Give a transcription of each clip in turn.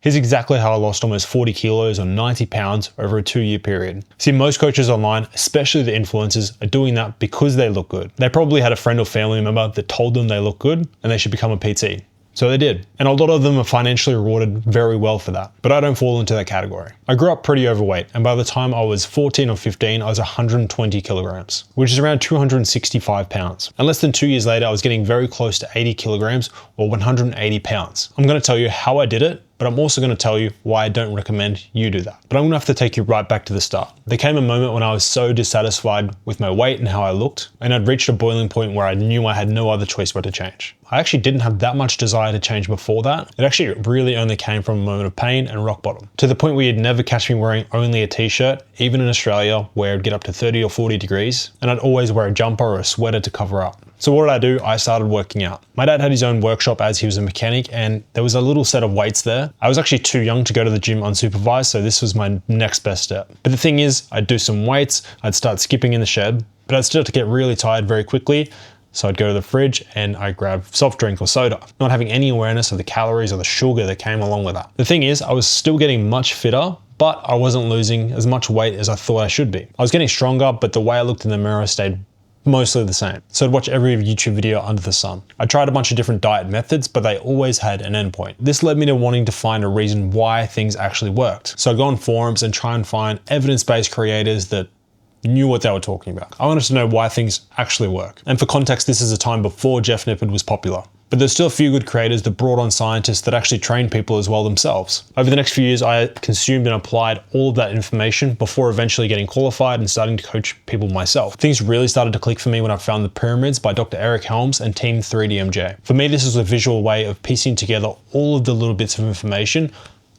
Here's exactly how I lost almost 40 kilos or 90 pounds over a 2-year period. See, most coaches online, especially the influencers, are doing that because they look good. They probably had a friend or family member that told them they look good and they should become a PT. So they did. And a lot of them are financially rewarded very well for that. But I don't fall into that category. I grew up pretty overweight, and by the time I was 14 or 15, I was 120 kilograms, which is around 265 pounds. And less than 2 years later, I was getting very close to 80 kilograms or 180 pounds. I'm going to tell you how I did it, but I'm also going to tell you why I don't recommend you do that. But I'm going to have to take you right back to the start. There came a moment when I was so dissatisfied with my weight and how I looked, and I'd reached a boiling point where I knew I had no other choice but to change. I actually didn't have that much desire to change before that. It actually really only came from a moment of pain and rock bottom, to the point where you'd never catch me wearing only a t-shirt, even in Australia where it'd get up to 30 or 40 degrees, and I'd always wear a jumper or a sweater to cover up. So what did I do? I started working out. My dad had his own workshop as he was a mechanic, and there was a little set of weights there. I was actually too young to go to the gym unsupervised, so this was my next best step. But the thing is, I'd do some weights, I'd start skipping in the shed, but I'd start to get really tired very quickly. So I'd go to the fridge and I'd grab soft drink or soda, not having any awareness of the calories or the sugar that came along with that. The thing is, I was still getting much fitter, but I wasn't losing as much weight as I thought I should be. I was getting stronger, but the way I looked in the mirror stayed mostly the same. So I'd watch every YouTube video under the sun. I tried a bunch of different diet methods, but they always had an endpoint. This led me to wanting to find a reason why things actually worked. So I'd go on forums and try and find evidence-based creators that knew what they were talking about. I wanted to know why things actually work. And for context, this is a time before Jeff Nippard was popular. But there's still a few good creators that brought on scientists that actually trained people as well themselves. Over the next few years, I consumed and applied all of that information before eventually getting qualified and starting to coach people myself. Things really started to click for me when I found The Pyramids by Dr. Eric Helms and Team 3DMJ. For me, this was a visual way of piecing together all of the little bits of information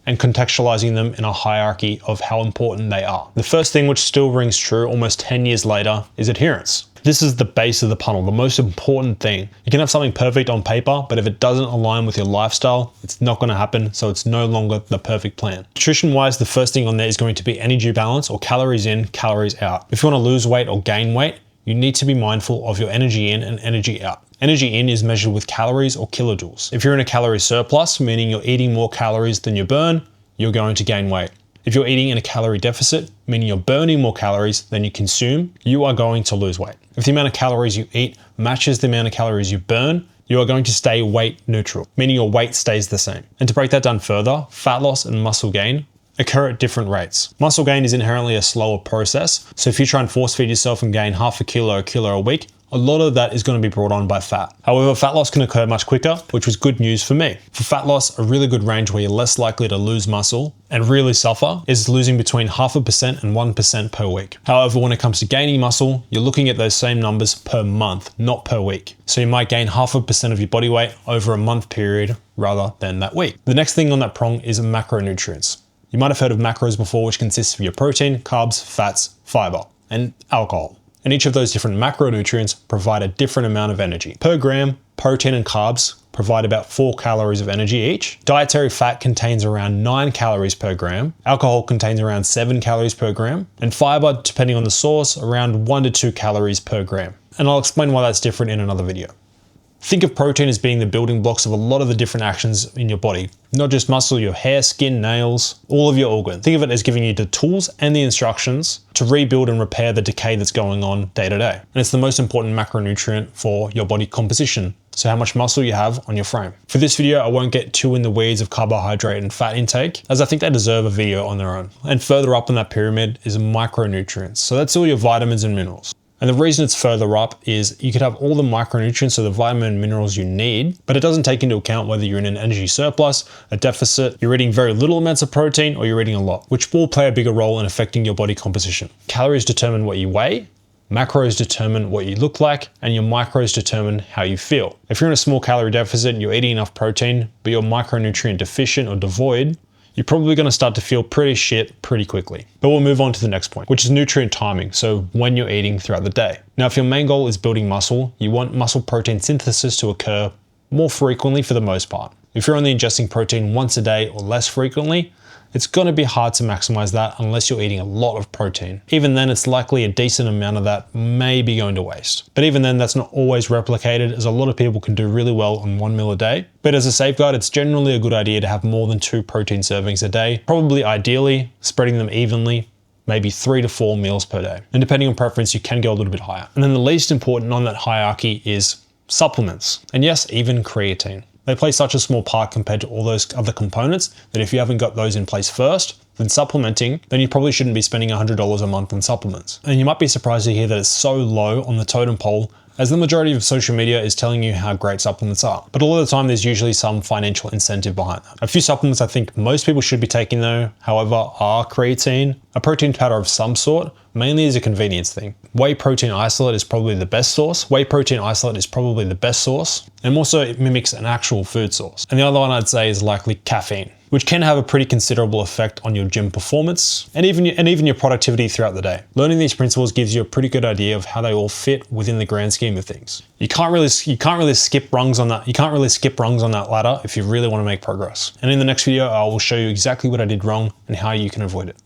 and contextualizing them in a hierarchy of how important they are. The first thing, which still rings true almost 10 years later, is adherence. This is the base of the funnel, the most important thing. You can have something perfect on paper, but if it doesn't align with your lifestyle, it's not going to happen, so it's no longer the perfect plan. Nutrition-wise, the first thing on there is going to be energy balance, or calories in, calories out. If you want to lose weight or gain weight, you need to be mindful of your energy in and energy out. Energy in is measured with calories or kilojoules. If you're in a calorie surplus, meaning you're eating more calories than you burn, you're going to gain weight. If you're eating in a calorie deficit, meaning you're burning more calories than you consume, you are going to lose weight. If the amount of calories you eat matches the amount of calories you burn, you are going to stay weight neutral, meaning your weight stays the same. And to break that down further, fat loss and muscle gain occur at different rates. Muscle gain is inherently a slower process, so if you try and force feed yourself and gain half a kilo a week, a lot of that is going to be brought on by fat. However, fat loss can occur much quicker, which was good news for me. For fat loss, a really good range where you're less likely to lose muscle and really suffer is losing between 0.5% and 1% per week. However, when it comes to gaining muscle, you're looking at those same numbers per month, not per week. So you might gain 0.5% of your body weight over a month period rather than that week. The next thing on that prong is macronutrients. You might have heard of macros before, which consists of your protein, carbs, fats, fiber, and alcohol. And each of those different macronutrients provide a different amount of energy. Per gram, protein and carbs provide about 4 calories of energy each. Dietary fat contains around 9 calories per gram. Alcohol contains around 7 calories per gram. And fiber, depending on the source, around 1 to 2 calories per gram. And I'll explain why that's different in another video. Think of protein as being the building blocks of a lot of the different actions in your body. Not just muscle, your hair, skin, nails, all of your organs. Think of it as giving you the tools and the instructions to rebuild and repair the decay that's going on day to day. And it's the most important macronutrient for your body composition. So how much muscle you have on your frame. For this video, I won't get too in the weeds of carbohydrate and fat intake, as I think they deserve a video on their own. And further up in that pyramid is micronutrients. So that's all your vitamins and minerals. And the reason it's further up is you could have all the micronutrients, so the vitamin and minerals you need, but it doesn't take into account whether you're in an energy surplus, a deficit, you're eating very little amounts of protein, or you're eating a lot, which will play a bigger role in affecting your body composition. Calories determine what you weigh, macros determine what you look like, and your micros determine how you feel. If you're in a small calorie deficit and you're eating enough protein, but you're micronutrient deficient or devoid, you're probably going to start to feel pretty shit pretty quickly. But we'll move on to the next point, which is nutrient timing, so when you're eating throughout the day. Now, if your main goal is building muscle, you want muscle protein synthesis to occur more frequently for the most part. If you're only ingesting protein once a day or less frequently, it's going to be hard to maximize that unless you're eating a lot of protein. Even then, it's likely a decent amount of that may be going to waste. But even then, that's not always replicated, as a lot of people can do really well on 1 meal a day. But as a safeguard, it's generally a good idea to have more than 2 protein servings a day, probably ideally spreading them evenly, maybe 3 to 4 meals per day. And depending on preference, you can go a little bit higher. And then the least important on that hierarchy is supplements. And yes, even creatine. They play such a small part compared to all those other components that if you haven't got those in place first, then supplementing, then you probably shouldn't be spending $100 a month on supplements. And you might be surprised to hear that it's so low on the totem pole, as the majority of social media is telling you how great supplements are. But all of the time, there's usually some financial incentive behind that. A few supplements I think most people should be taking though, however, are creatine, a protein powder of some sort, mainly as a convenience thing. Whey protein isolate is probably the best source. And also it mimics an actual food source. And the other one I'd say is likely caffeine, which can have a pretty considerable effect on your gym performance and even your productivity throughout the day. Learning these principles gives you a pretty good idea of how they all fit within the grand scheme of things. You can't really skip rungs on that. You can't really skip rungs on that ladder if you really want to make progress. And in the next video, I will show you exactly what I did wrong and how you can avoid it.